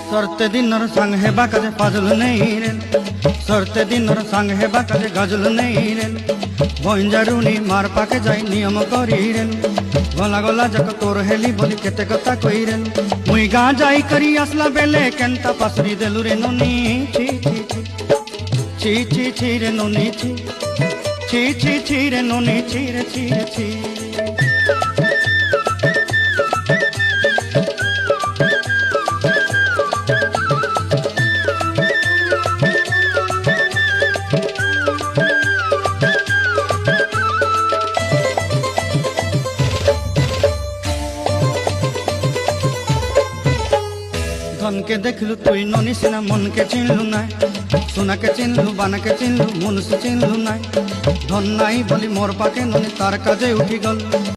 सरते दिनर संग हेबा काजे पाजल नहीं रे, सरते दिनर संग हेबा काजे गजल नहीं रे। बंजारुनी मार पाके जाई नियम करी रे, गला गला जक तोर हेली बोली केते कथा कई रे। मुई गा जाई करी असला बेले केंता पासरी देलु रे नोनी छी छी छी छी छी रे नोनी छी छी छी छी रे नोनी छी रे छी रे छी। धन के देखलु तुई ननी सिना मन के चिन्हलु नाय, सोना के चिन्हलु बाना के चिन्हलु मुनुष चिन्हलु नाय। धन नाई बोली मोर पाके ननी तार काजे उठी गल।